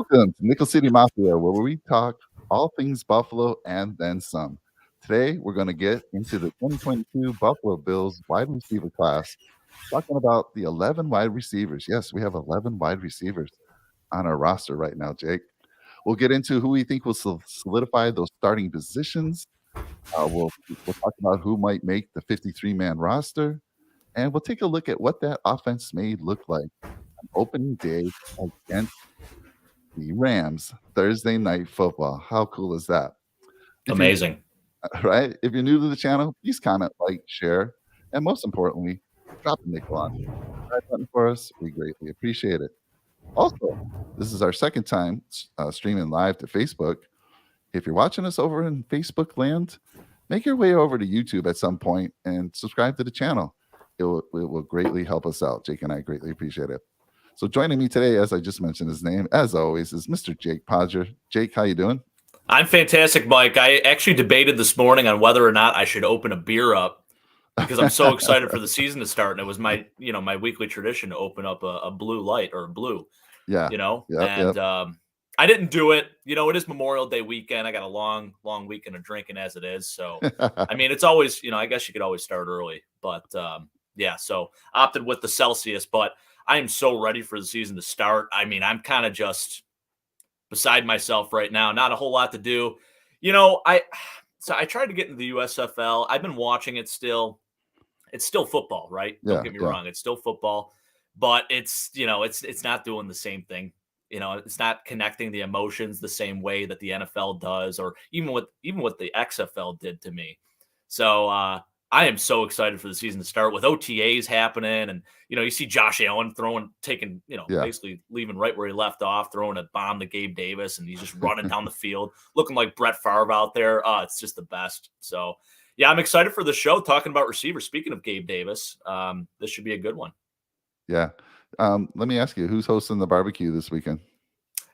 Welcome to Nickel City Mafia, where we talk all things Buffalo and then some. Today, we're going to get into the 2022 Buffalo Bills wide receiver class, talking about the 11 wide receivers. Yes, we have 11 wide receivers on our roster right now, Jake. We'll get into who we think will solidify those starting positions. We'll talk about who might make the 53-man roster, and we'll take a look at what that offense may look like on opening day against the Rams, Thursday Night Football. How cool is that? Amazing. Right? If you're new to the channel, please comment, like, share, and most importantly, drop a nickel on the subscribe button for us. We greatly appreciate it. Also, this is our second time streaming live to Facebook. If you're watching us over in Facebook land, make your way over to YouTube at some point and subscribe to the channel. It will greatly help us out. Jake and I greatly appreciate it. So joining me today, as I just mentioned his name, as always, is Mr. Jake Podger. Jake, how you doing? I'm fantastic, Mike. I actually debated this morning on whether or not I should open a beer up because I'm so excited for the season to start. And it was my weekly tradition to open up a blue light or a blue. Yeah. I didn't do it. It is Memorial Day weekend. I got a long weekend of drinking as it is. So, I mean, it's always, I guess you could always start early. But, so opted with the Celsius. But I am so ready for the season to start. I mean, I'm kind of just beside myself right now. Not a whole lot to do. I tried to get into the USFL. I've been watching it still. It's still football, right? Don't get me wrong. It's still football. But it's not doing the same thing. It's not connecting the emotions the same way that the NFL does, or even what the XFL did to me. So I am so excited for the season to start with OTAs happening. And, you see Josh Allen basically leaving right where he left off, throwing a bomb to Gabe Davis, and he's just running down the field, looking like Brett Favre out there. It's just the best. So, yeah, I'm excited for the show talking about receivers. Speaking of Gabe Davis, this should be a good one. Yeah. Let me ask you, who's hosting the barbecue this weekend?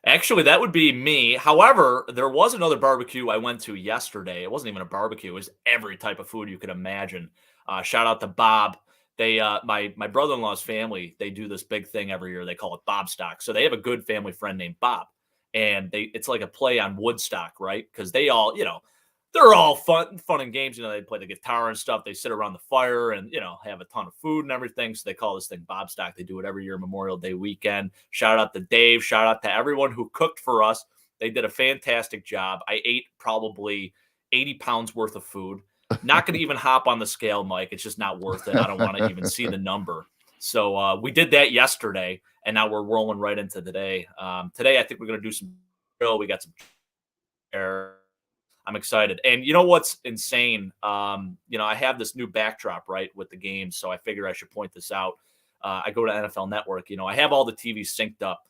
Actually, that would be me. However, there was another barbecue I went to yesterday. It wasn't even a barbecue. It was every type of food you could imagine. Shout out to Bob. They, my brother-in-law's family, they do this big thing every year. They call it Bobstock. So they have a good family friend named Bob. And it's like a play on Woodstock, right? Because they all, they're all fun and games. They play the guitar and stuff. They sit around the fire and, have a ton of food and everything. So they call this thing Bobstock. They do it every year, Memorial Day weekend. Shout out to Dave. Shout out to everyone who cooked for us. They did a fantastic job. I ate probably 80 pounds worth of food. Not going to even hop on the scale, Mike. It's just not worth it. I don't want to even see the number. So we did that yesterday, and now we're rolling right into today. Today, I think we're going to do some grill. We got some air. I'm excited. And you know what's insane? I have this new backdrop, right, with the games, so I figure I should point this out. I go to NFL Network. I have all the TVs synced up,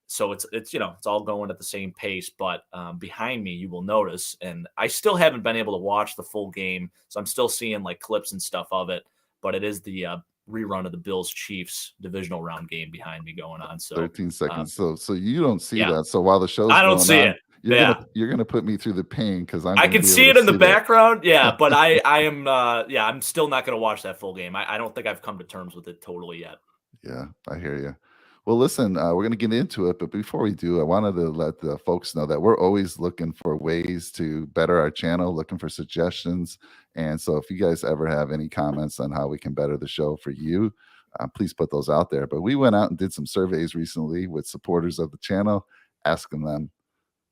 so it's all going at the same pace. But behind me, you will notice, and I still haven't been able to watch the full game, so I'm still seeing like clips and stuff of it. But it is the rerun of the Bills-Chiefs divisional round game behind me going on. So 13 seconds. So you don't see that. So while the show's I don't see it. You're gonna put me through the pain because I can see it in the background. Yeah, but I am I'm still not gonna watch that full game. I don't think I've come to terms with it totally yet. Yeah, I hear you. Well, listen, we're gonna get into it, but before we do, I wanted to let the folks know that we're always looking for ways to better our channel, looking for suggestions. And so if you guys ever have any comments on how we can better the show for you, please put those out there. But we went out and did some surveys recently with supporters of the channel, asking them,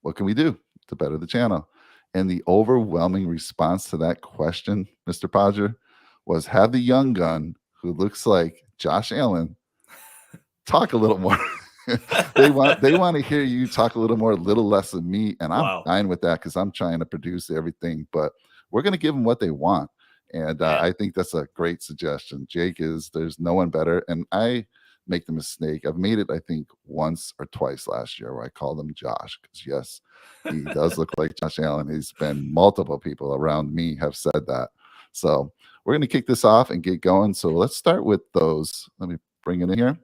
what can we do to better the channel? And the overwhelming response to that question, Mr. Podger, was have the young gun who looks like Josh Allen talk a little more. they want to hear you talk a little more, a little less of me. And I'm fine with that because I'm trying to produce everything. But we're going to give them what they want. And I think that's a great suggestion. There's no one better. And I make the mistake. I've made it, I think, once or twice last year where I called him Josh because, yes, he does look like Josh Allen. He's been multiple people around me have said that. So we're going to kick this off and get going. So let's start with those. Let me bring it in here.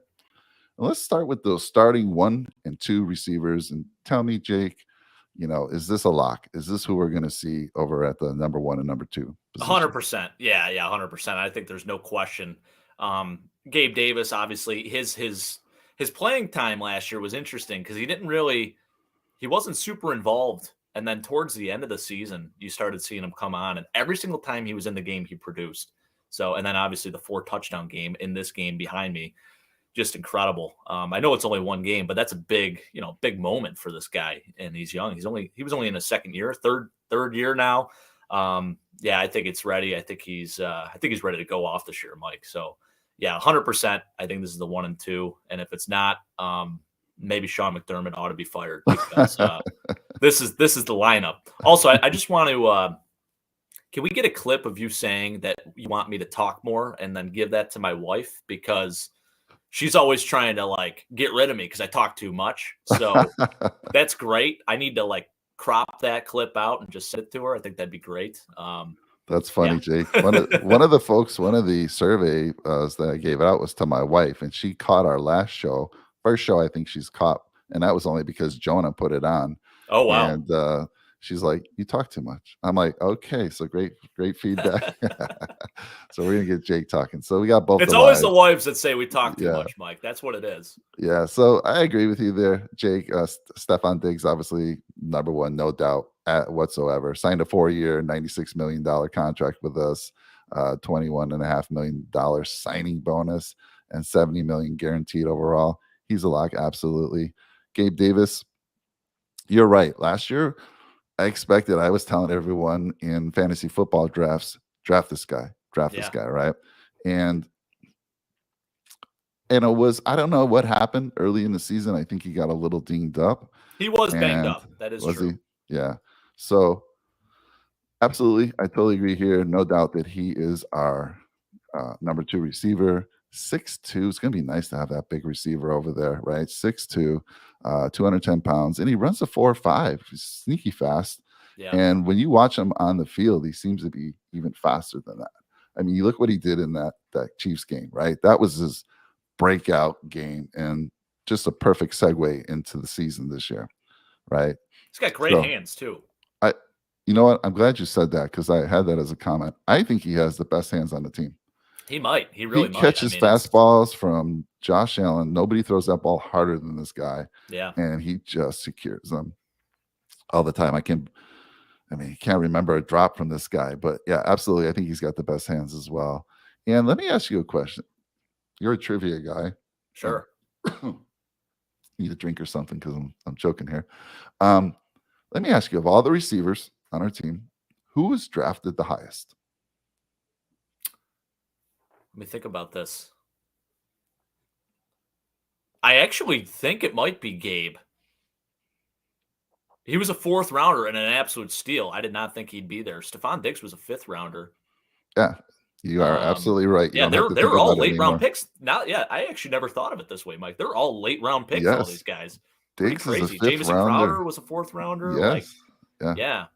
Let's start with those starting 1 and 2 receivers. And tell me, Jake, is this a lock? Is this who we're going to see over at the number 1 and number 2 position? 100%. Yeah, 100%. I think there's no question. Gabe Davis, obviously, his playing time last year was interesting because he didn't really he wasn't super involved. And then towards the end of the season, you started seeing him come on, and every single time he was in the game, he produced. So, and then obviously the 4 touchdown game in this game behind me, just incredible. I know it's only one game, but that's a big moment for this guy. And he's young. He was only in his second year, third year now. Yeah, I think it's ready. I think he's ready to go off this year, Mike. So yeah, 100%. I think this is the 1 and 2. And if it's not, maybe Sean McDermott ought to be fired because this is the lineup. Also, I just want to can we get a clip of you saying that you want me to talk more and then give that to my wife, because she's always trying to like get rid of me because I talk too much. So that's great. I need to like crop that clip out and just send it to her. I think that'd be great. That's funny, yeah. Jake. One of the survey that I gave out was to my wife, and she caught our first show I think she's caught, and that was only because Jonah put it on. Oh wow! And she's like, "You talk too much." I'm like, "Okay, so great feedback." So we're gonna get Jake talking. So we got both. It's always the wives that say we talk too much, Mike. That's what it is. Yeah. So I agree with you there, Jake. Stefon Diggs, obviously number one, no doubt whatsoever. Signed a 4-year, $96 million contract with us, $21.5 million signing bonus, and $70 million guaranteed overall. He's a lock, absolutely. Gabe Davis, you're right. Last year, I was telling everyone in fantasy football drafts, draft this guy, right? And it was, I don't know what happened early in the season. I think he got a little dinged up. He was banged up. That is true. Yeah. So absolutely, I totally agree here. No doubt that he is our number 2 receiver. 6'2". It's going to be nice to have that big receiver over there, right? 6'2", 210 pounds, and he runs a 4.5. He's sneaky fast. Yeah. And when you watch him on the field, he seems to be even faster than that. I mean, you look what he did in that Chiefs game, right? That was his breakout game, and just a perfect segue into the season this year, right? He's got great hands too. You know what? I'm glad you said that, because I had that as a comment. I think he has the best hands on the team. He might. He really might. He catches fastballs from Josh Allen. Nobody throws that ball harder than this guy. Yeah. And he just secures them all the time. I can't remember a drop from this guy. But yeah, absolutely. I think he's got the best hands as well. And let me ask you a question. You're a trivia guy. Sure. Need a drink or something because I'm choking here. Let me ask you, of all the receivers on our team, who was drafted the highest? Let me think about this. I actually think it might be Gabe. He was a 4th rounder and an absolute steal. I did not think he'd be there. Stefon Diggs was a 5th rounder. Yeah, you are absolutely right. Yeah, they're all late round picks. Now, yeah, I actually never thought of it this way, Mike. They're all late round picks, all these guys. Diggs crazy. is a 5th Jameson rounder. Crowder was a 4th rounder. Yes. Yeah.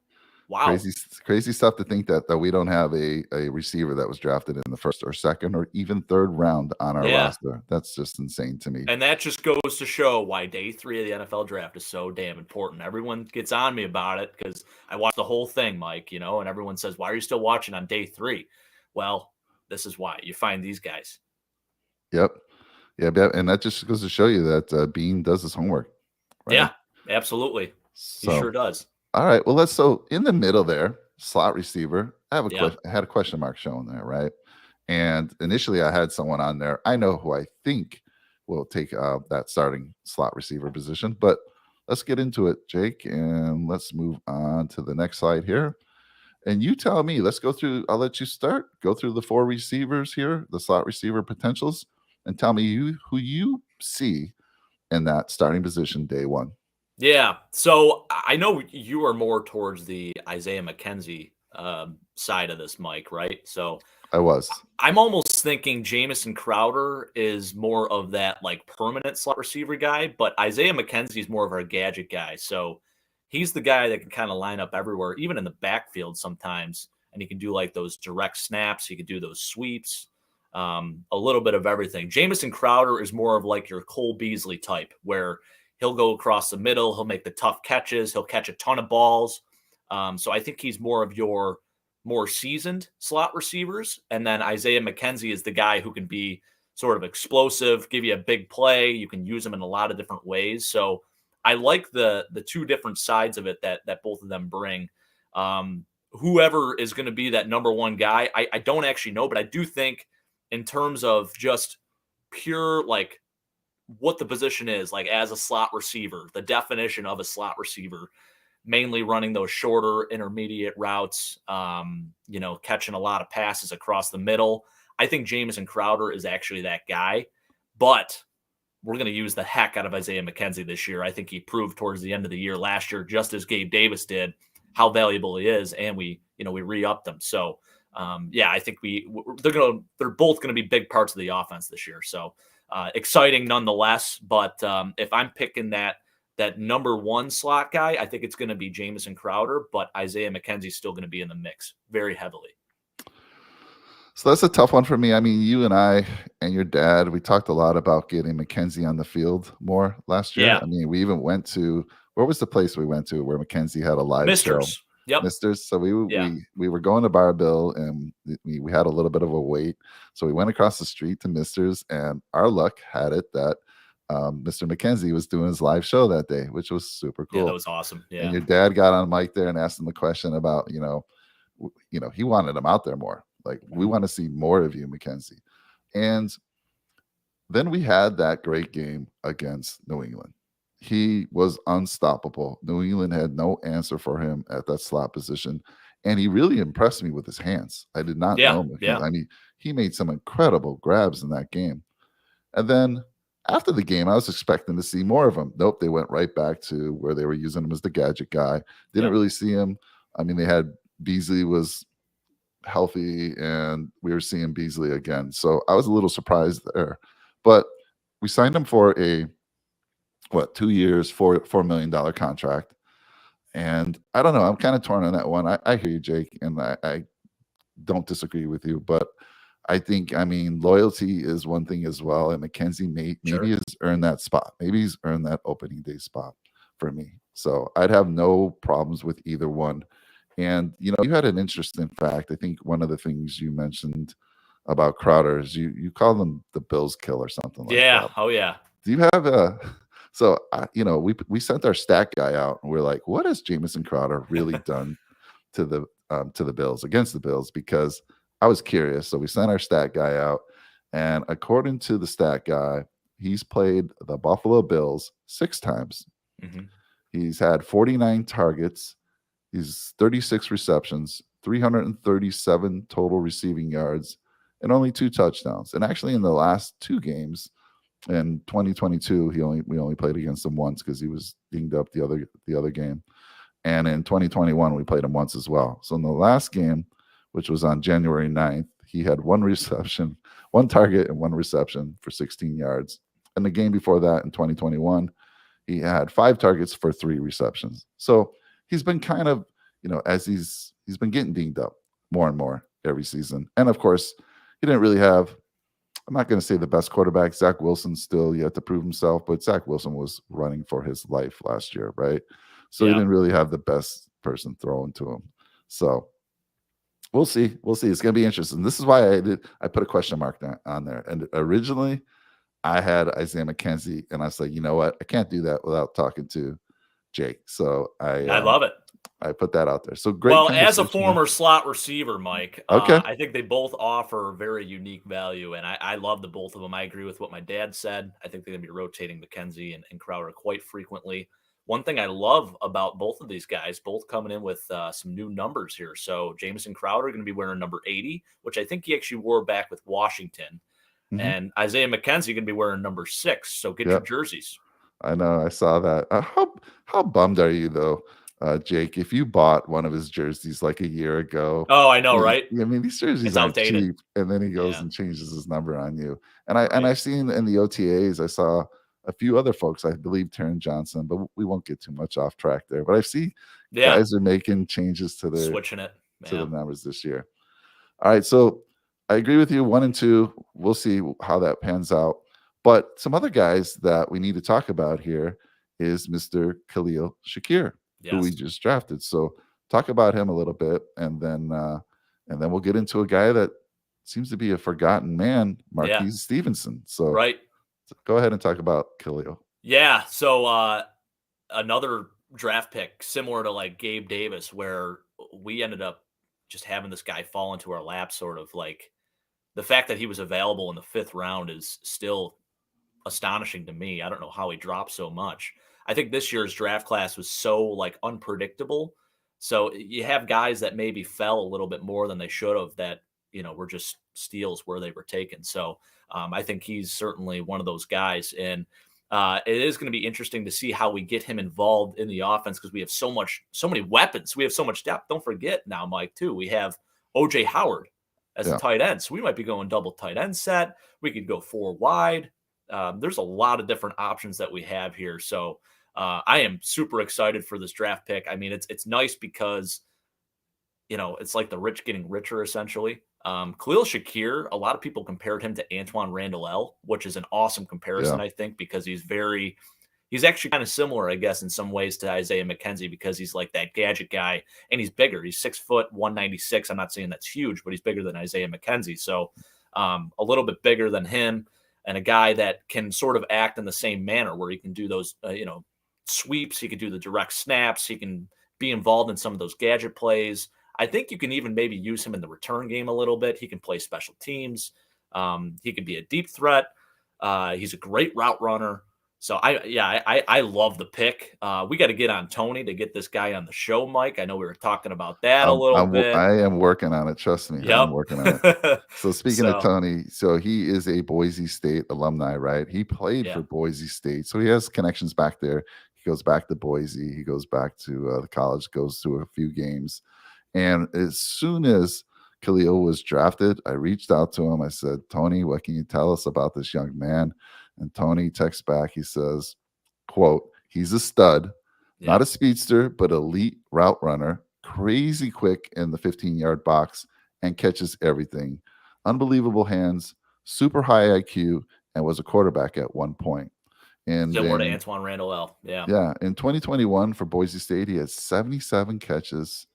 Wow. Crazy stuff to think that we don't have a receiver that was drafted in the 1st or 2nd or even 3rd round on our roster. That's just insane to me. And that just goes to show why day 3 of the NFL draft is so damn important. Everyone gets on me about it because I watched the whole thing, Mike, and everyone says, why are you still watching on day 3? Well, this is why. You find these guys. Yep. Yeah, and that just goes to show you that Bean does his homework. Right? Yeah, absolutely. He sure does. All right. Well, so in the middle there, slot receiver. I had a question mark shown there, right? And initially, I had someone on there. I know who I think will take that starting slot receiver position. But let's get into it, Jake, and let's move on to the next slide here. And you tell me. Let's go through. I'll let you start. Go through the 4 receivers here, the slot receiver potentials, and tell me who you see in that starting position day 1. Yeah. So I know you are more towards the Isaiah McKenzie side of this, Mike, right? So I was. I'm almost thinking Jameson Crowder is more of that like permanent slot receiver guy, but Isaiah McKenzie is more of our gadget guy. So he's the guy that can kind of line up everywhere, even in the backfield sometimes. And he can do like those direct snaps. He can do those sweeps, a little bit of everything. Jameson Crowder is more of like your Cole Beasley type, where he'll go across the middle. He'll make the tough catches. He'll catch a ton of balls. So I think he's more of your more seasoned slot receivers. And then Isaiah McKenzie is the guy who can be sort of explosive, give you a big play. You can use him in a lot of different ways. So I like the two different sides of it that both of them bring. Whoever is going to be that number one guy, I don't actually know, but I do think in terms of just pure like what the position is, like as a slot receiver, the definition of a slot receiver, mainly running those shorter intermediate routes, catching a lot of passes across the middle. I think Jameson Crowder is actually that guy, but we're going to use the heck out of Isaiah McKenzie this year. I think he proved towards the end of the year last year, just as Gabe Davis did, how valuable he is, and we re-upped him. So, I think they're both going to be big parts of the offense this year. So, exciting nonetheless. But if I'm picking that number one slot guy, I think it's going to be Jameson Crowder, but Isaiah McKenzie is still going to be in the mix very heavily. So that's a tough one for me. I mean, you and I and your dad, we talked a lot about getting McKenzie on the field more last year. Yeah. I mean, we even went to, where was the place we went to where McKenzie had a live Misters. show? Yep. Misters. So we were going to Barville, and we had a little bit of a wait. So we went across the street to Misters, and our luck had it that Mr. McKenzie was doing his live show that day, which was super cool. Yeah, that was awesome. Yeah. And your dad got on mic there and asked him the question about, he wanted him out there more. Like, we want to see more of you, McKenzie. And then we had that great game against New England. He was unstoppable. New England had no answer for him at that slot position. And he really impressed me with his hands. I did not know him. Yeah. I mean, he made some incredible grabs in that game. And then after the game, I was expecting to see more of him. Nope, they went right back to where they were using him as the gadget guy. Didn't really see him. I mean, they had Beasley was healthy, and we were seeing Beasley again. So I was a little surprised there. But we signed him for a 2 years, $4 million contract. And I don't know. I'm kind of torn on that one. I hear you, Jake, and I don't disagree with you. But I think, loyalty is one thing as well. And McKenzie maybe has earned that spot. Maybe he's earned that opening day spot for me. So I'd have no problems with either one. And, you had an interesting fact. I think one of the things you mentioned about Crowder is you call them the Bills kill or something like that. Yeah. Oh, yeah. Do you have so, we sent our stat guy out, and we're like, what has Jameson Crowder really done to the Bills, against the Bills? Because I was curious. So we sent our stat guy out, and according to the stat guy, he's played the Buffalo Bills 6 times. Mm-hmm. He's had 49 targets. He's 36 receptions, 337 total receiving yards, and only 2 touchdowns. And actually, in the last 2 games in 2022, we only played against him once because he was dinged up the other game. And in 2021, we played him once as well. So in the last game, which was on January 9th, he had 1 reception, 1 target, and 1 reception for 16 yards. And the game before that, in 2021, he had 5 targets for 3 receptions. So he's been kind of, as he's been getting dinged up more and more every season. And of course, he didn't really have, I'm not going to say the best quarterback. Zach Wilson still yet to prove himself, but Zach Wilson was running for his life last year, right? So he didn't really have the best person throwing to him. So we'll see. It's going to be interesting. This is why I put a question mark on there. And originally, I had Isaiah McKenzie, and I was like, you know what? I can't do that without talking to Jake. So I love it. I put that out there. So great. Well, as a former slot receiver, Mike, okay. I think they both offer very unique value, and I love the both of them. I agree with what my dad said. I think they're going to be rotating McKenzie and Crowder quite frequently. One thing I love about both of these guys, both coming in with some new numbers here. So Jameson Crowder going to be wearing number 80, which I think he actually wore back with Washington. Mm-hmm. And Isaiah McKenzie going to be wearing number 6. So get your jerseys. I know. I saw that. How bummed are you, though, Jake, if you bought one of his jerseys like a year ago? Oh, I know, right? I mean, these jerseys are cheap, and then he goes and changes his number on you. And I've seen in the OTAs, I saw a few other folks, I believe Taron Johnson, but we won't get too much off track there. But I see guys are making changes to switching it to the numbers this year. All right, so I agree with you. 1 and 2, we'll see how that pans out. But some other guys that we need to talk about here is Mr. Khalil Shakir, who we just drafted. So talk about him a little bit, and then we'll get into a guy that seems to be a forgotten man, Marquise Stevenson. So go ahead and talk about Khalil. Yeah. So another draft pick similar to like Gabe Davis, where we ended up just having this guy fall into our lap, sort of like the fact that he was available in the 5th round is still astonishing to me. I don't know how he dropped so much. I think this year's draft class was so like unpredictable. So you have guys that maybe fell a little bit more than they should have that, were just steals where they were taken. So I think he's certainly one of those guys. And it is going to be interesting to see how we get him involved in the offense because we have so many weapons. We have so much depth. Don't forget now, Mike, too. We have OJ Howard as a tight end. So we might be going double tight end set. We could go 4 wide. There's a lot of different options that we have here. So I am super excited for this draft pick. I mean, it's nice because, it's like the rich getting richer, essentially. Khalil Shakir, a lot of people compared him to Antoine Randall, which is an awesome comparison, I think, because he's actually kind of similar, I guess, in some ways to Isaiah McKenzie because he's like that gadget guy and he's bigger. He's 6 foot, 196. I'm not saying that's huge, but he's bigger than Isaiah McKenzie. So a little bit bigger than him. And a guy that can sort of act in the same manner where he can do those, sweeps. He can do the direct snaps. He can be involved in some of those gadget plays. I think you can even maybe use him in the return game a little bit. He can play special teams. He can be a deep threat. He's a great route runner. So I love the pick. We got to get on Tony to get this guy on the show, Mike. I know we were talking about that a little bit. I am working on it. Trust me. Yep. I'm working on it. So speaking of Tony, so he is a Boise State alumni, right? He played for Boise State. So he has connections back there. He goes back to Boise. He goes back to the college, goes to a few games. And as soon as Khalil was drafted, I reached out to him. I said, Tony, what can you tell us about this young man? And Tony texts back. He says, quote, he's a stud, not a speedster, but elite route runner, crazy quick in the 15-yard box and catches everything. Unbelievable hands, super high IQ, and was a quarterback at one point. And similar to Antoine Randall. Yeah. In 2021 for Boise State, he had 77 catches.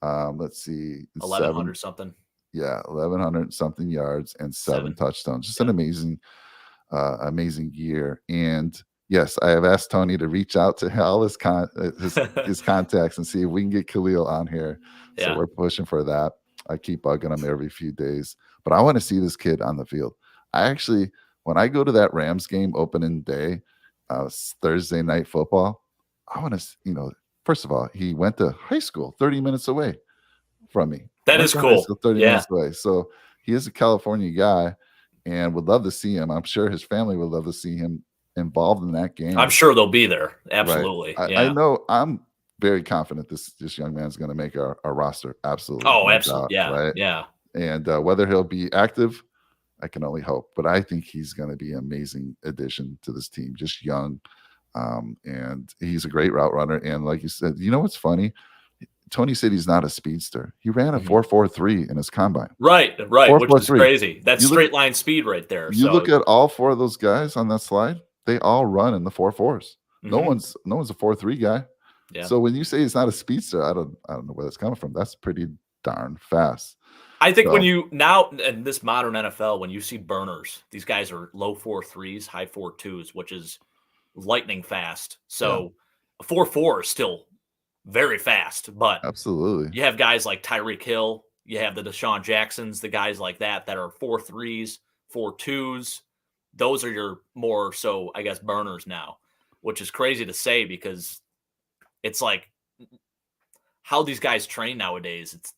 Let's see. 1,100 something. Yeah, 1,100 something yards and 7 touchdowns. Just an amazing year. And yes, I have asked Tony to reach out to all his contacts and see if we can get Khalil on here. So we're pushing for that. I keep bugging him every few days, but I want to see this kid on the field. When I go to that Rams game opening day, Thursday night football, I want to, first of all, he went to high school 30 minutes away from me. That is cool. 30 minutes away. So he is a California guy and would love to see him. I'm sure his family would love to see him involved in that game. I'm sure they'll be there. Absolutely. Right. I know. I'm very confident this young man is going to make our roster. Absolutely. Oh, absolutely. Right? Yeah. And whether he'll be active, I can only hope. But I think he's going to be an amazing addition to this team. Just young. And he's a great route runner. And like you said, you know what's funny? Tony said he's not a speedster. He ran a 4.43 in his combine. Right, which is crazy. That's straight line speed right there. You look at all 4 of those guys on that slide, they all run in the 4.4s. No one's a 4.3 guy. Yeah. So when you say he's not a speedster, I don't know where that's coming from. That's pretty darn fast. I think when you now in this modern NFL, when you see burners, these guys are low 4.3s, high 4.2s, which is lightning fast. So a 4.4 is still very fast, but absolutely, you have guys like Tyreek Hill, you have the Deshaun Jacksons, the guys like that are 4.3s, 4.2s. Those are your more so, I guess, burners now, which is crazy to say because it's like how these guys train nowadays. It's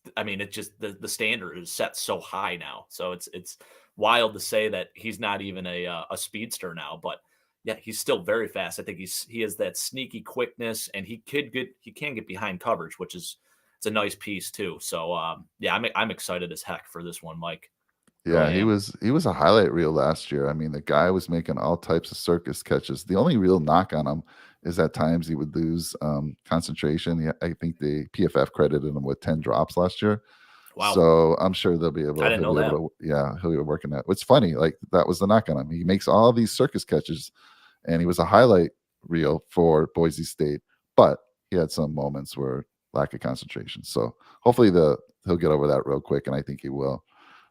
just the standard is set so high now. So it's wild to say that he's not even a speedster now, but yeah, he's still very fast. I think he has that sneaky quickness, and he can get behind coverage, which is it's a nice piece too. So I'm excited as heck for this one, Mike. Yeah, he was a highlight reel last year. I mean, the guy was making all types of circus catches. The only real knock on him is at times he would lose concentration. I think the PFF credited him with 10 drops last year. Wow. So I'm sure they'll be able to. He'll be working that. It's funny, like that was the knock on him. He makes all these circus catches, and he was a highlight reel for Boise State, but he had some moments where lack of concentration. So hopefully he'll get over that real quick, and I think he will.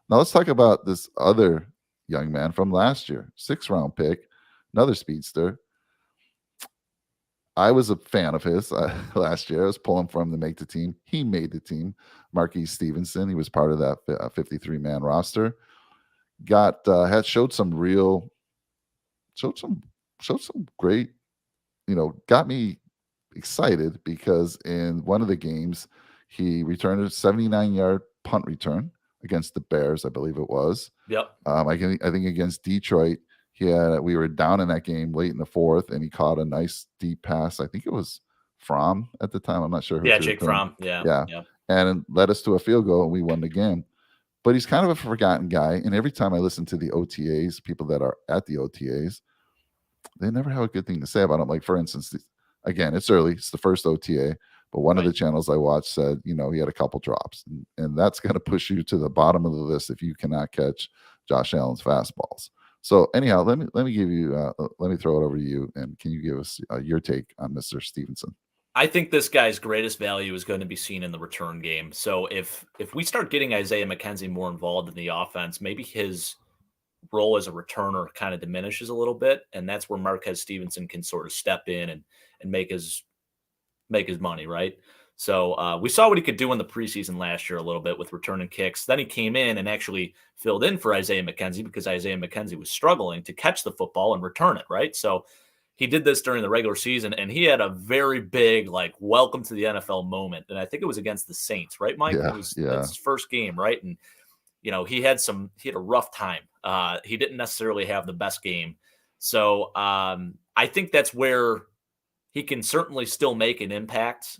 Now let's talk about this other young man from last year, 6th round pick, another speedster. I was a fan of his last year. I was pulling for him to make the team. He made the team. Marquise Stevenson, he was part of that 53-man roster. Had showed some showed some great, got me excited because in one of the games he returned a 79-yard punt return against the Bears, I believe it was. Yep. I think against Detroit, we were down in that game late in the fourth, and he caught a nice deep pass. I think it was Fromm at the time. I'm not sure who. Yeah, Jake Fromm. Yeah. And led us to a field goal, and we won the game. But he's kind of a forgotten guy. And every time I listen to the OTAs, people that are at the OTAs, they never have a good thing to say about him. Like, for instance, again, it's early. It's the first OTA. But one of the channels I watched said, he had a couple drops. And that's going to push you to the bottom of the list if you cannot catch Josh Allen's fastballs. So anyhow, let me give you, let me throw it over to you. And can you give us your take on Mr. Stevenson? I think this guy's greatest value is going to be seen in the return game. So if we start getting Isaiah McKenzie more involved in the offense, maybe his role as a returner kind of diminishes a little bit, and that's where Marquez Stevenson can sort of step in and make his money, right? So we saw what he could do in the preseason last year a little bit with returning kicks. Then he came in and actually filled in for Isaiah McKenzie because Isaiah McKenzie was struggling to catch the football and return it, right? So he did this during the regular season, and he had a very big, welcome to the NFL moment. And I think it was against the Saints, right, Mike? Yeah, That's his first game, right? And, he had a rough time. He didn't necessarily have the best game. So I think that's where he can certainly still make an impact.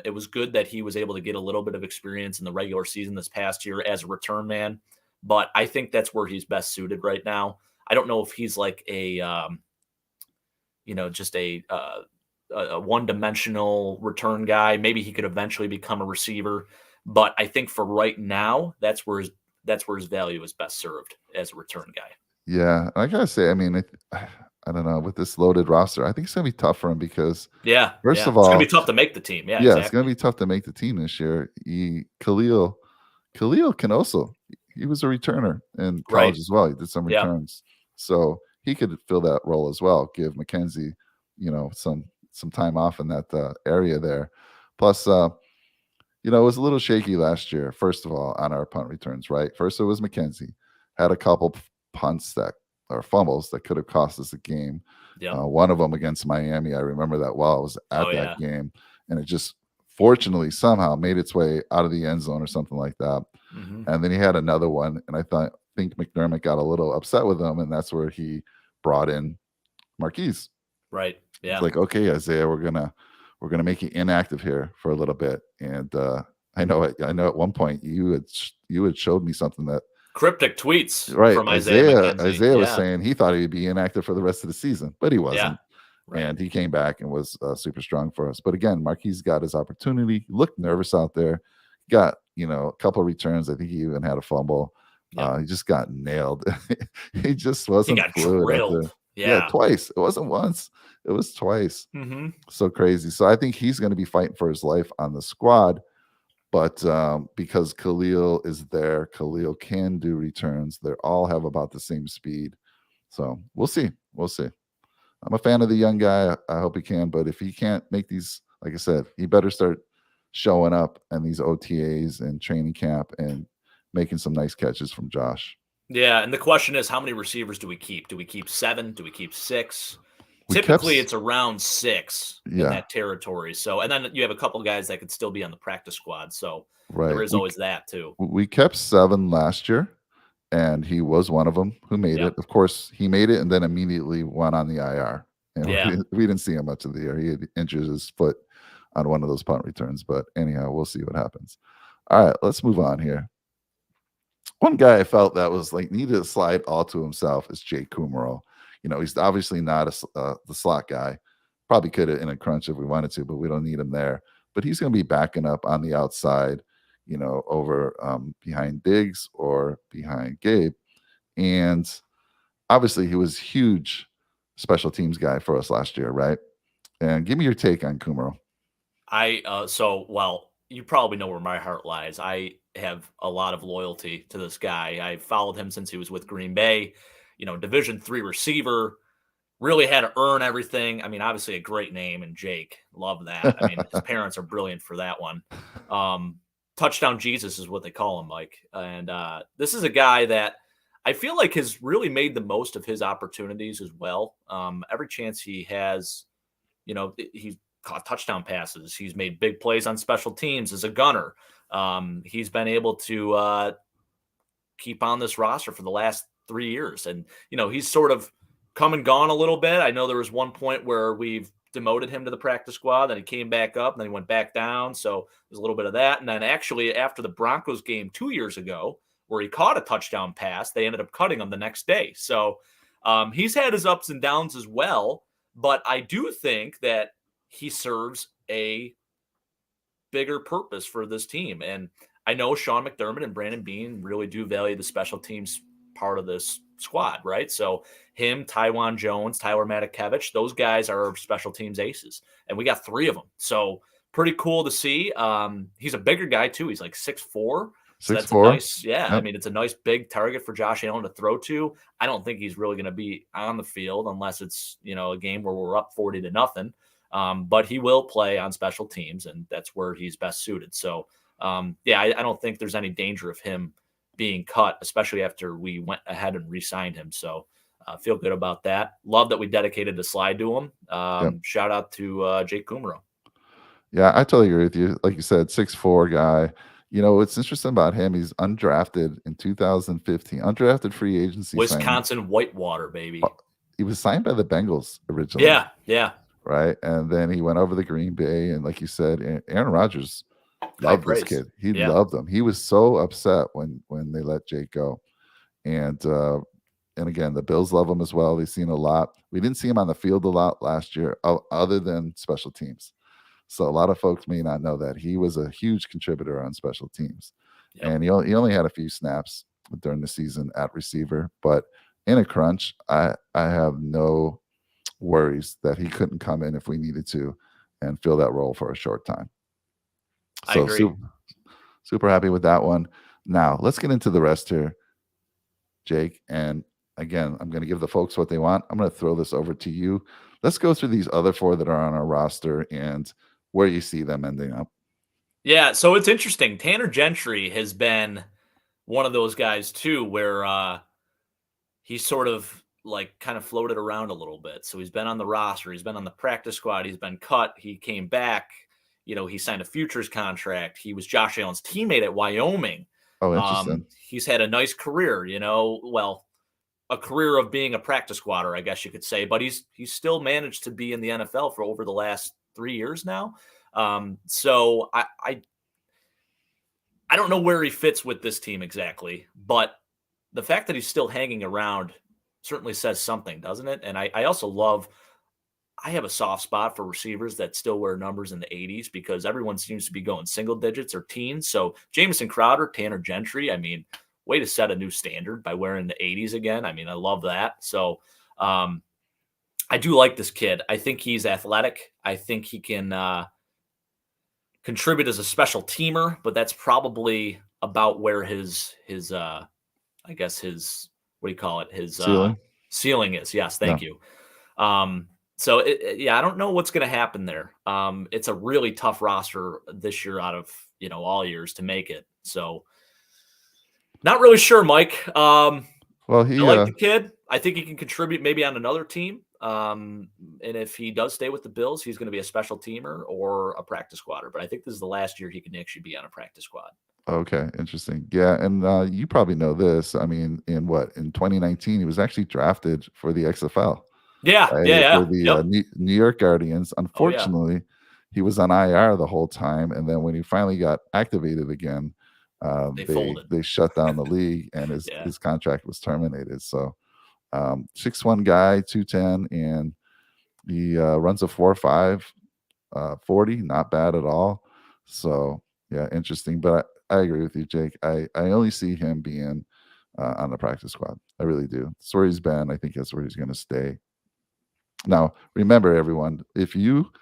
It was good that he was able to get a little bit of experience in the regular season this past year as a return man, but I think that's where he's best suited right now. I don't know if he's like just a one-dimensional return guy. Maybe he could eventually become a receiver, but I think for right now, that's where his value is best served as a return guy. Yeah, I gotta say, I mean, I don't know, with this loaded roster, I think it's gonna be tough for him because first of all, it's gonna be tough to make the team. Yeah, exactly. It's gonna be tough to make the team this year. Khalil can also. He was a returner in college as well. He did some returns, so he could fill that role as well. Give McKenzie, some time off in that area there. Plus, it was a little shaky last year. First of all, on our punt returns, right? First, it was McKenzie had a couple punts or fumbles that could have cost us a game. One of them against Miami, I remember that well. I was at that game, and it just fortunately somehow made its way out of the end zone or something like that. Mm-hmm. And then he had another one, and I think McDermott got a little upset with him, and that's where he brought in Marquise. Right. Yeah. It's like, okay, Isaiah, we're gonna make you inactive here for a little bit. And I know at one point you had showed me something that cryptic tweets from Isaiah was saying he thought he'd be inactive for the rest of the season, but he wasn't. Yeah. Right. And he came back and was super strong for us. But again, Marquise got his opportunity. He looked nervous out there. Got a couple of returns. I think he even had a fumble. He just got nailed. He just wasn't fluid. Yeah, twice. It wasn't once. It was twice. Mm-hmm. So crazy. So I think he's going to be fighting for his life on the squad. But because Khalil is there, Khalil can do returns. They all have about the same speed. So we'll see. I'm a fan of the young guy. I hope he can. But if he can't make these, like I said, he better start showing up in these OTAs and training camp and making some nice catches from Josh. Yeah, and the question is, how many receivers do we keep? Do we keep 7? Do we keep 6? Typically, it's around 6 in that territory. So, and then you have a couple guys that could still be on the practice squad. So there is always that too. We kept 7 last year, and he was one of them who made it. Of course, he made it and then immediately went on the IR. And we didn't see him much of the year. He had injured his foot on one of those punt returns. But anyhow, we'll see what happens. All right, let's move on here. One guy I felt that was needed to slide all to himself is Jake Kumerow. He's obviously not the slot guy. Probably could have in a crunch if we wanted to, but we don't need him there. But he's going to be backing up on the outside, over behind Diggs or behind Gabe. And obviously he was huge special teams guy for us last year, right? And give me your take on Kumerow. You probably know where my heart lies. I have a lot of loyalty to this guy. I followed him since he was with Green Bay, Division III receiver. really had to earn everything. I mean, obviously a great name, and Jake, love that. I mean, his parents are brilliant for that one. Touchdown Jesus is what they call him, Mike. And this is a guy that I feel like has really made the most of his opportunities as well. Every chance he has, he's caught touchdown passes. He's made big plays on special teams as a gunner. He's been able to keep on this roster for the last 3 years. And, he's sort of come and gone a little bit. I know there was one point where we've demoted him to the practice squad, then he came back up, and then he went back down. So there's a little bit of that. And then actually after the Broncos game 2 years ago, where he caught a touchdown pass, they ended up cutting him the next day. So he's had his ups and downs as well. But I do think that he serves a bigger purpose for this team. And I know Sean McDermott and Brandon Beane really do value the special teams part of this squad, right? So him, Tywan Jones, Tyler Matakevich, those guys are special teams aces. And we got 3 of them. So pretty cool to see. He's a bigger guy too. He's like 6'4". So that's 6'4"? nice. Yeah. Yep. I mean, it's a nice big target for Josh Allen to throw to. I don't think he's really going to be on the field unless it's, a game where we're up 40-0. But he will play on special teams, and that's where he's best suited. So, I don't think there's any danger of him being cut, especially after we went ahead and re-signed him. So feel good about that. Love that we dedicated the slide to him. Yep. Shout out to Jake Kumerow. Yeah, I totally agree with you. Like you said, 6'4" guy. What's interesting about him, he's undrafted in 2015, undrafted free agency. Wisconsin Whitewater, baby. He was signed by the Bengals originally. Yeah. Right. And then he went over to Green Bay. And like you said, Aaron Rodgers loved this kid. He loved him. He was so upset when they let Jake go. And again, the Bills love him as well. They've seen a lot. We didn't see him on the field a lot last year, other than special teams. So a lot of folks may not know that he was a huge contributor on special teams. Yep. And he only had a few snaps during the season at receiver. But in a crunch, I have no worries that he couldn't come in if we needed to and fill that role for a short time. So I agree. Super happy with that one. Now let's get into the rest here, Jake. And again, I'm going to give the folks what they want. I'm going to throw this over to you. Let's go through these other 4 that are on our roster and where you see them ending up. Yeah, so it's interesting. Tanner Gentry has been one of those guys too, where he's sort of like kind of floated around a little bit. So he's been on the roster, he's been on the practice squad, he's been cut, he came back, he signed a futures contract. He was Josh Allen's teammate at Wyoming. Oh, interesting. He's had a nice career, a career of being a practice squatter, I guess you could say, but he's still managed to be in the NFL for over the last 3 years now. So I don't know where he fits with this team exactly, but the fact that he's still hanging around certainly says something, doesn't it? And I also I have a soft spot for receivers that still wear numbers in the 80s because everyone seems to be going single digits or teens. So Jameson Crowder, Tanner Gentry, I mean, way to set a new standard by wearing the 80s again. I mean, I love that. So I do like this kid. I think he's athletic. I think he can contribute as a special teamer, but that's probably about where his I guess his, what do you call it? His ceiling is. Yes. Thank you. So I don't know what's going to happen there. It's a really tough roster this year out of, all years to make it. So not really sure, Mike. Well, I like the kid. I think he can contribute maybe on another team. And if he does stay with the Bills, he's going to be a special teamer or a practice squatter. But I think this is the last year he can actually be on a practice squad. Okay, interesting. Yeah, and you probably know this. I mean, in 2019, he was actually drafted for the XFL. Yeah, right? Yeah. For the New York Guardians. Unfortunately, he was on IR the whole time, and then when he finally got activated again, they shut down the league, and his contract was terminated. So, 6'1" guy, 210, and he runs a 4.5 40, not bad at all. So yeah, interesting. But I agree with you, Jake. I only see him being on the practice squad. I really do. That's where he's been. I think that's where he's going to stay. Now, remember, everyone, if you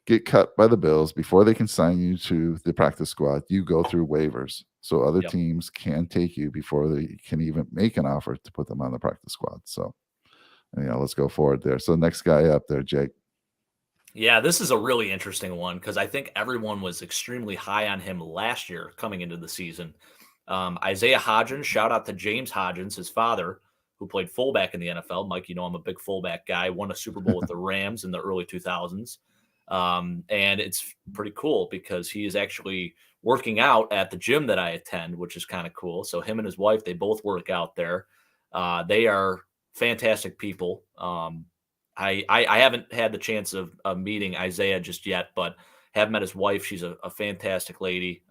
get cut by the Bills before they can sign you to the practice squad, you go through waivers. So other teams can take you before they can even make an offer to put them on the practice squad. So And, let's go forward there. So next guy up there, Jake. Yeah, this is a really interesting one because I think everyone was extremely high on him last year coming into the season. Isaiah Hodgins, shout out to James Hodgins, his father, who played fullback in the NFL. Mike, I'm a big fullback guy, won a Super Bowl with the Rams in the early 2000s. And it's pretty cool because he is actually working out at the gym that I attend, which is kind of cool. So him and his wife, they both work out there. They are fantastic people. I haven't had the chance of meeting Isaiah just yet, but have met his wife. She's a fantastic lady.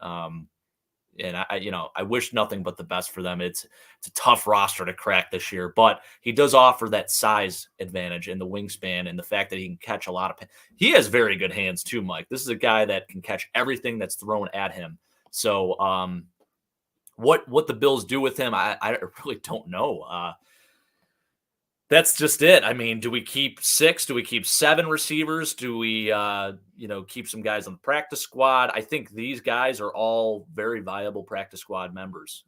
And I wish nothing but the best for them. It's a tough roster to crack this year, but he does offer that size advantage and the wingspan and the fact that he can catch a lot of. He has very good hands too, Mike. This is a guy that can catch everything that's thrown at him. So, what the Bills do with him, I really don't know. That's just it. I mean, do we keep 6? Do we keep 7 receivers? Do we, keep some guys on the practice squad? I think these guys are all very viable practice squad members.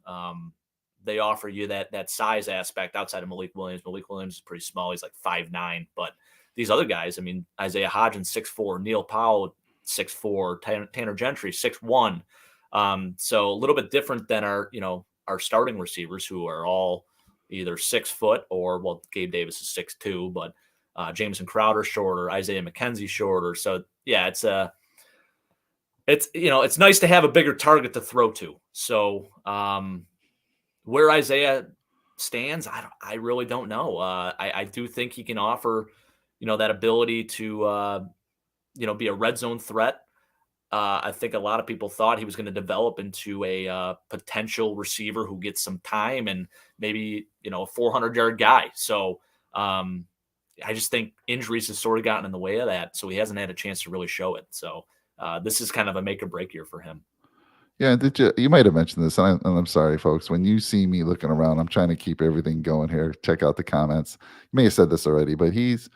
They offer you that size aspect outside of Malik Williams. Malik Williams is pretty small. He's like 5'9", but these other guys, I mean, Isaiah Hodgins, 6'4", Neil Powell, 6'4", Tanner Gentry, 6'1". So a little bit different than our starting receivers who are all either 6 foot or, Gabe Davis is 6'2", but Jameson Crowder shorter, Isaiah McKenzie shorter. So yeah, it's nice to have a bigger target to throw to. So where Isaiah stands, I really don't know. I do think he can offer, that ability to, be a red zone threat. I think a lot of people thought he was going to develop into a potential receiver who gets some time and maybe, a 400-yard guy. So I just think injuries have sort of gotten in the way of that. So he hasn't had a chance to really show it. So this is kind of a make or break year for him. Yeah, you might have mentioned this, and I'm sorry, folks. When you see me looking around, I'm trying to keep everything going here. Check out the comments. You may have said this already, but he's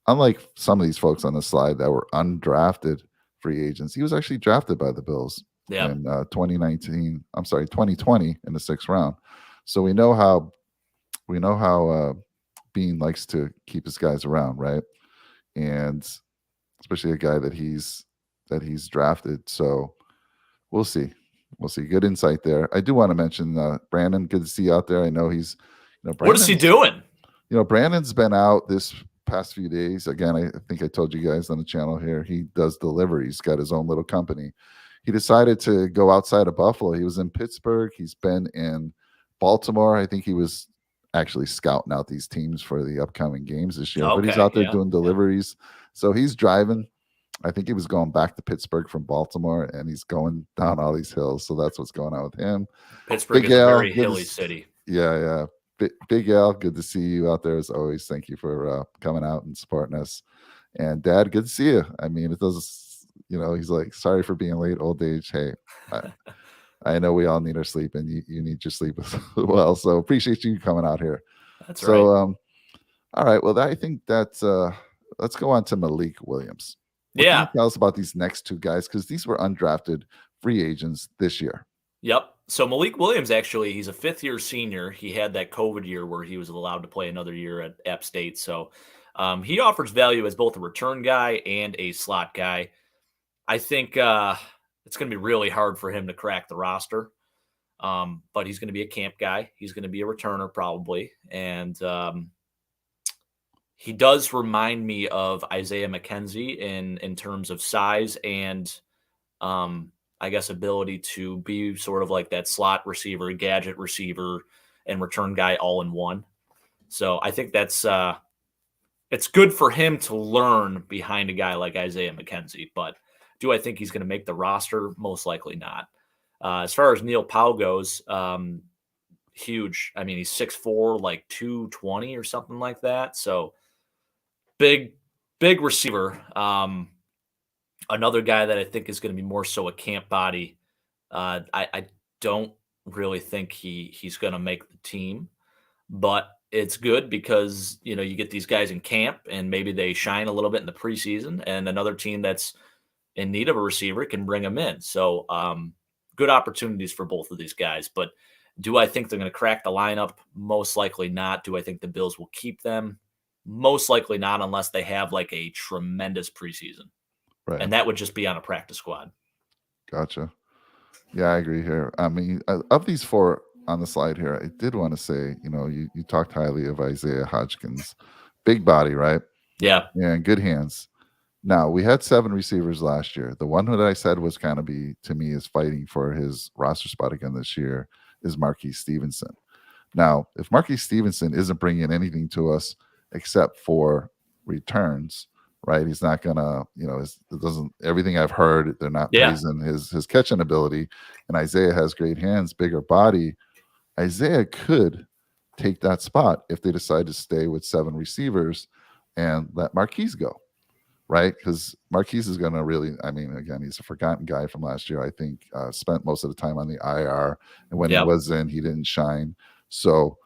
unlike some of these folks on the slide that were undrafted free agents. He was actually drafted by the Bills in 2020 in the 6th round. So we know how Bean likes to keep his guys around, right? And especially a guy that he's drafted. So we'll see. Good insight there. I do want to mention Brandon. Good to see you out there. I know he's. What is he doing? Brandon's been out this past few days. Again, I think I told you guys on the channel here, he does deliveries. He's got his own little company. He decided to go outside of Buffalo. He was in Pittsburgh. He's been in Baltimore. I think he was actually scouting out these teams for the upcoming games this year. Okay, but he's out there doing deliveries. Yeah. So he's driving. I think he was going back to Pittsburgh from Baltimore, and he's going down all these hills. So that's what's going on with him. Pittsburgh is a very hilly city. Yeah. Big Al, good to see you out there as always. Thank you for coming out and supporting us. And Dad, good to see you. I mean, it does, he's like, sorry for being late, old age. Hey, I know we all need our sleep, and you need your sleep as well. So appreciate you coming out here. That's right. All right. Well, I think that's let's go on to Malik Williams. What can you tell us about these next 2 guys? Because these were undrafted free agents this year. Yep. So Malik Williams, actually, he's a 5th-year senior. He had that COVID year where he was allowed to play another year at App State. So he offers value as both a return guy and a slot guy. I think it's going to be really hard for him to crack the roster. But he's going to be a camp guy. He's going to be a returner probably. And he does remind me of Isaiah McKenzie in terms of size and I guess ability to be sort of like that slot receiver, gadget receiver, and return guy all in one. So I think that's it's good for him to learn behind a guy like Isaiah McKenzie. But do I think he's going to make the roster? Most likely not. As far as Neil Powell goes, huge. I mean, he's 6'4", like 220 or something like that. So big receiver. Another guy that I think is going to be more so a camp body. I don't really think he's going to make the team, but it's good because, you get these guys in camp and maybe they shine a little bit in the preseason, and another team that's in need of a receiver can bring them in. So good opportunities for both of these guys. But do I think they're going to crack the lineup? Most likely not. Do I think the Bills will keep them? Most likely not, unless they have like a tremendous preseason. Right. And that would just be on a practice squad. Gotcha. Yeah, I agree here. I mean, of these four on the slide here, I did want to say, you talked highly of Isaiah Hodgkins. Big body, right? Yeah. Yeah, and good hands. Now, we had 7 receivers last year. The one that I said was kind of to me, is fighting for his roster spot again this year is Marquise Stevenson. Now, if Marquise Stevenson isn't bringing anything to us except for returns, right? He's not gonna, it doesn't. Everything I've heard, they're not praising his catching ability. And Isaiah has great hands, bigger body. Isaiah could take that spot if they decide to stay with 7 receivers and let Marquise go, right? Because Marquise is going to really, I mean, again, he's a forgotten guy from last year. I think spent most of the time on the IR, and when he was in, he didn't shine. So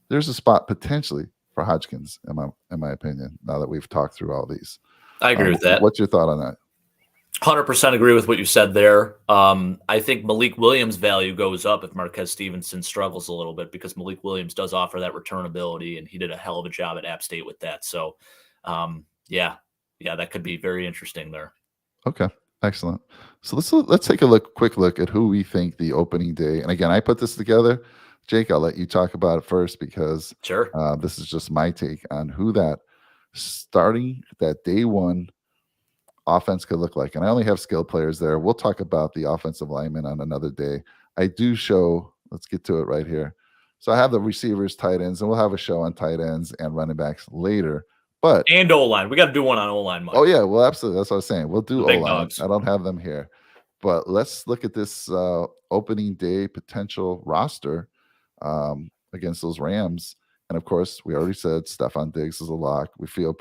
there's a spot potentially for Hodgkins, in my opinion. Now that we've talked through all these, I agree with that. What's your thought on that? 100% agree with what you said there. I think Malik Williams' value goes up if Marquez Stevenson struggles a little bit, because Malik Williams does offer that return ability, and he did a hell of a job at App State with that. So, yeah, that could be very interesting there. Okay, excellent. So let's take a quick look at who we think the opening day. And again, I put this together. Jake, I'll let you talk about it first, because sure, this is just my take on who that starting that day one offense could look like. And I only have skilled players there. We'll talk about the offensive linemen on another day. I do show, let's get to it right here. So I have the receivers, tight ends, and we'll have a show on tight ends and running backs later. And O-line. We got to do one on O-line, Mike. Oh, yeah. Well, absolutely. That's what I was saying. We'll do O-line. I don't have them here. But let's look at this opening day potential roster against those Rams. And, of course, we already said Stefon Diggs is a lock. We feel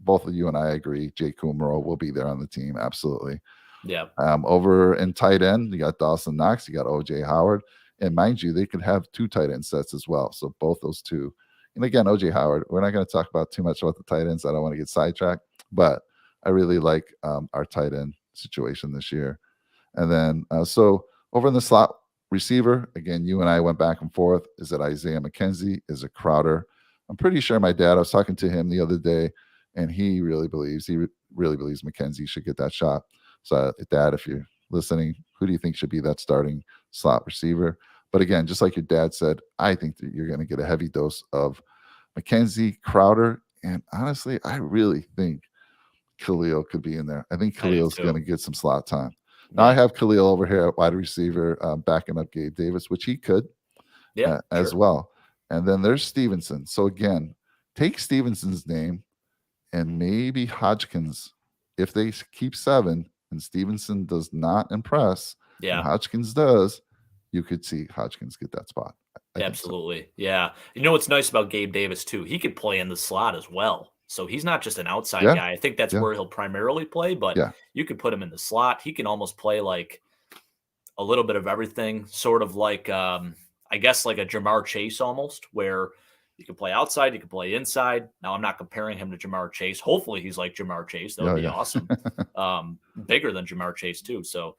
both of you and I agree, Jake Kumerow will be there on the team. Absolutely. Yeah. Over in tight end, you got Dawson Knox, you got O.J. Howard. And mind you, they could have 2 tight end sets as well. So both those 2. And again, O.J. Howard, we're not going to talk about too much about the tight ends. I don't want to get sidetracked. But I really like our tight end situation this year. And then, so over in the slot receiver, again, you and I went back and forth. Is it Isaiah McKenzie? Is it Crowder? I'm pretty sure my dad, I was talking to him the other day, and he really believes McKenzie should get that shot. So, Dad, if you're listening, who do you think should be that starting slot receiver? But again, just like your dad said, I think that you're going to get a heavy dose of McKenzie, Crowder, and honestly, I really think Khalil could be in there. I think Khalil's going to get some slot time. Now, I have Khalil over here at wide receiver, backing up Gabe Davis, which he could as well. And then there's Stevenson. So again, take Stevenson's name and maybe Hodgkins. If they keep 7 and Stevenson does not impress, and Hodgkins does, you could see Hodgkins get that spot. Absolutely. So. Yeah. You know what's nice about Gabe Davis, too? He could play in the slot as well. So he's not just an outside guy. I think that's where he'll primarily play, but you could put him in the slot. He can almost play like a little bit of everything, sort of like, I guess, like a Jamar Chase almost, where you can play outside, you can play inside. Now, I'm not comparing him to Jamar Chase. Hopefully he's like Jamar Chase. That would be awesome. Bigger than Jamar Chase, too. So,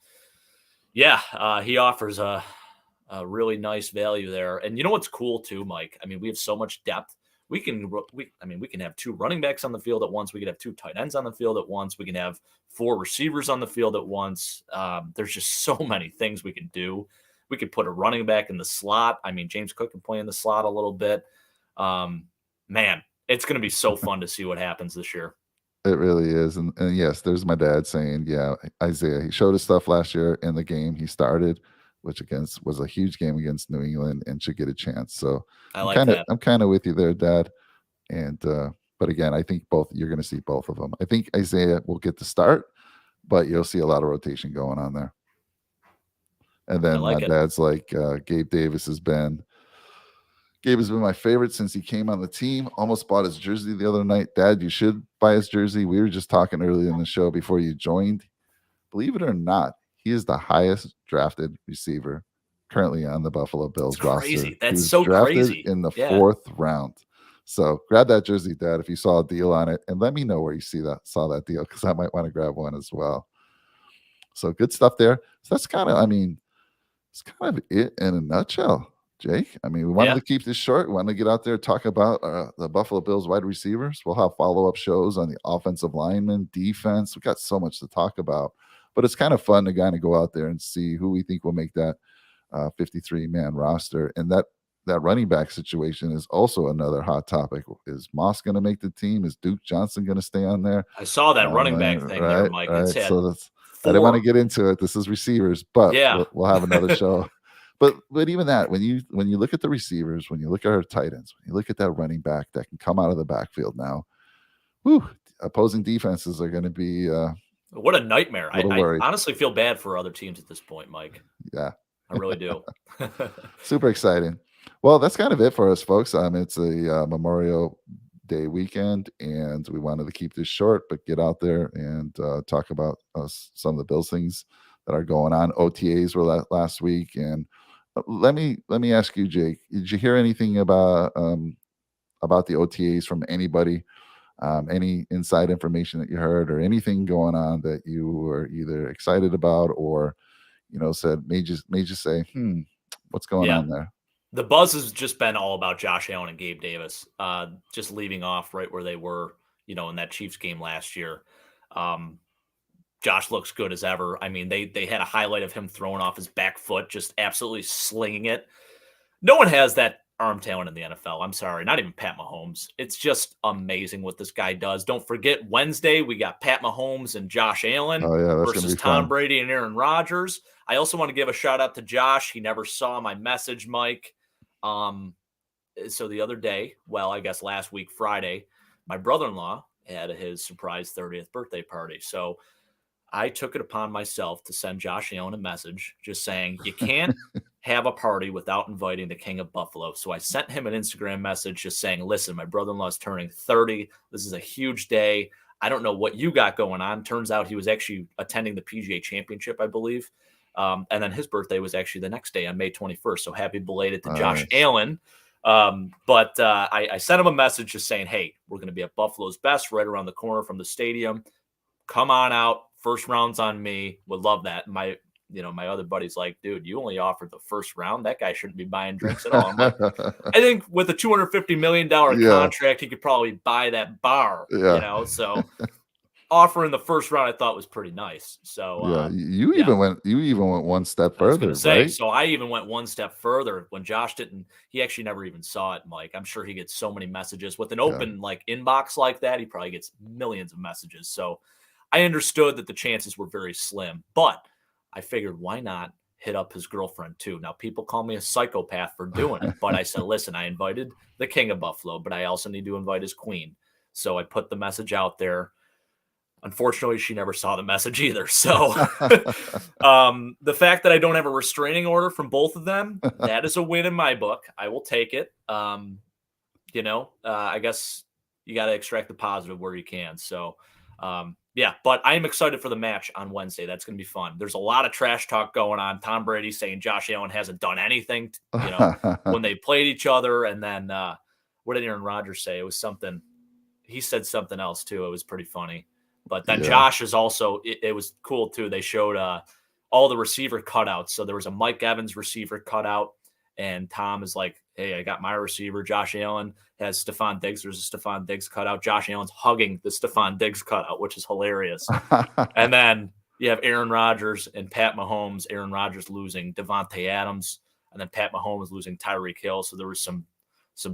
he offers a really nice value there. And you know what's cool, too, Mike? I mean, we have so much depth. We can have 2 running backs on the field at once. We could have 2 tight ends on the field at once. We can have 4 receivers on the field at once. There's just so many things we can do. We could put a running back in the slot. I mean, James Cook can play in the slot a little bit. Man, it's going to be so fun to see what happens this year. It really is. And yes, there's my dad saying, Isaiah, he showed his stuff last year in the game he started, which was a huge game against New England, and should get a chance. So I'm kind of with you there, Dad. And but again, I think you're going to see both of them. I think Isaiah will get the start, but you'll see a lot of rotation going on there. And then my dad's like, Gabe Davis has been my favorite since he came on the team. Almost bought his jersey the other night. Dad, you should buy his jersey. We were just talking earlier in the show before you joined. Believe it or not, he is the highest drafted receiver currently on the Buffalo Bills roster. That's so crazy. In the 4th round. So grab that jersey, Dad, if you saw a deal on it, and let me know where you saw that deal, because I might want to grab one as well. So good stuff there. So that's kind of, it's kind of it in a nutshell. Jake, I mean, we wanted Yeah, to keep this short. We wanted to get out there, talk about the Buffalo Bills wide receivers. We'll have follow-up shows on the offensive linemen, defense. We got so much to talk about, but it's kind of fun to kind of go out there and see who we think will make that 53-man roster. And that running back situation is also another hot topic. Is Moss going to make the team? Is Duke Johnson going to stay on there? I saw that running back thing there, Right, Mike. It's right. had So I didn't want to 4. get into it. This is receivers, but Yeah. we'll have another show. But even that, when you look at the receivers, when you look at our tight ends, when you look at that running back that can come out of the backfield now, opposing defenses are going to be what a nightmare. I worried. honestly feel bad for other teams at this point, Mike. Yeah. I really do. Super exciting. Well, that's kind of it for us, folks. It's a Memorial Day weekend, and we wanted to keep this short, but get out there and talk about some of the Bills things that are going on. OTAs were last week, and let me ask you, Jake. Did you hear anything about the OTAs from anybody? Any inside information that you heard, or anything going on that you were either excited about or made you say, what's going on there? The buzz has just been all about Josh Allen and Gabe Davis, just leaving off right where they were, in that Chiefs game last year. Josh looks good as ever. I mean, they had a highlight of him throwing off his back foot, just absolutely slinging it. No one has that arm talent in the NFL. I'm sorry, not even Pat Mahomes. It's just amazing what this guy does. Don't forget, Wednesday, we got Pat Mahomes and Josh Allen versus Tom Brady and Aaron Rodgers. I also want to give a shout out to Josh. He never saw my message, Mike. So the other day, I guess last week, Friday, my brother-in-law had his surprise 30th birthday party. So I took it upon myself to send Josh Allen a message just saying, you can't have a party without inviting the King of Buffalo. So I sent him an Instagram message just saying, listen, my brother-in-law is turning 30. This is a huge day. I don't know what you got going on. Turns out he was actually attending the PGA Championship, I believe. And then his birthday was actually the next day on May 21st. So happy belated to Josh Allen. But I sent him a message just saying, hey, we're going to be at Buffalo's Best right around the corner from the stadium. Come on out. First round's on me. Would love that. My other buddy's like, dude, you only offered the first round. That guy shouldn't be buying drinks at all. I'm like, I think with a $250 million contract, he could probably buy that bar, so offering the first round, I thought was pretty nice. So you even went one step further. Right? So I even went one step further when Josh didn't. He actually never even saw it, Mike. I'm sure he gets so many messages with an open inbox like that. He probably gets millions of messages. So I understood that the chances were very slim, but I figured why not hit up his girlfriend too. Now people call me a psychopath for doing it, but I said, listen, I invited the King of Buffalo, but I also need to invite his queen. So I put the message out there. Unfortunately, she never saw the message either. So the fact that I don't have a restraining order from both of them, that is a win in my book. I will take it. I guess you got to extract the positive where you can. So, but I am excited for the match on Wednesday. That's going to be fun. There's a lot of trash talk going on. Tom Brady saying Josh Allen hasn't done anything, when they played each other. And then what did Aaron Rodgers say? It was something. He said something else too. It was pretty funny. But then Josh is also, it was cool too. They showed all the receiver cutouts. So there was a Mike Evans receiver cutout, and Tom is like, hey, I got my receiver. Josh Allen has Stefon Diggs. There's a Stefon Diggs cutout. Josh Allen's hugging the Stefon Diggs cutout, which is hilarious. And then you have Aaron Rodgers and Pat Mahomes. Aaron Rodgers losing Devontae Adams, and then Pat Mahomes losing Tyreek Hill. So there was some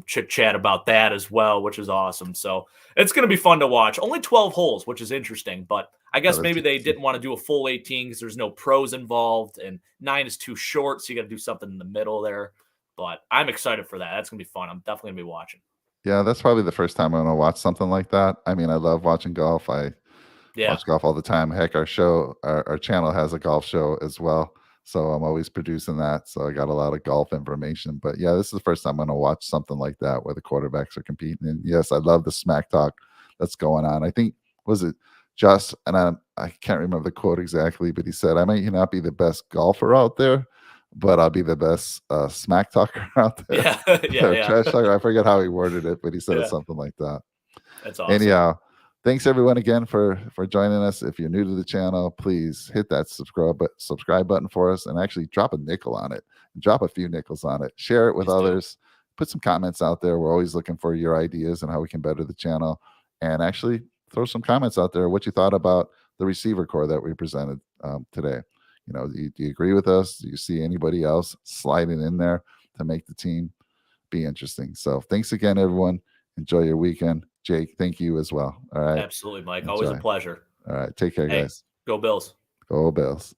chit chat about that as well, which is awesome. So it's going to be fun to watch. Only 12 holes, which is interesting, but I guess maybe they didn't want to do a full 18 because there's no pros involved, and 9 is too short. So you got to do something in the middle there, but I'm excited for that. That's going to be fun. I'm definitely gonna be watching. Yeah. That's probably the first time I'm going to watch something like that. I mean, I love watching golf. I watch golf all the time. Heck, our channel has a golf show as well. So I'm always producing that. So I got a lot of golf information. But yeah, this is the first time I'm going to watch something like that where the quarterbacks are competing. And yes, I love the smack talk that's going on. I think, was it just, and I can't remember the quote exactly, but he said, I might not be the best golfer out there, but I'll be the best smack talker out there. Yeah. Trash talker. I forget how he worded it, but he said something like that. That's awesome. Anyhow, thanks everyone again for joining us. If you're new to the channel, please hit that subscribe button for us, and actually drop a nickel on it. Drop a few nickels on it. Share it with others. Put some comments out there. We're always looking for your ideas and how we can better the channel. And actually throw some comments out there what you thought about the receiver core that we presented today. Do you agree with us? Do you see anybody else sliding in there to make the team? Be interesting. So thanks again, everyone. Enjoy your weekend. Jake, thank you as well. All right. Absolutely, Mike. Always a pleasure. All right. Take care, guys. Go Bills. Go Bills.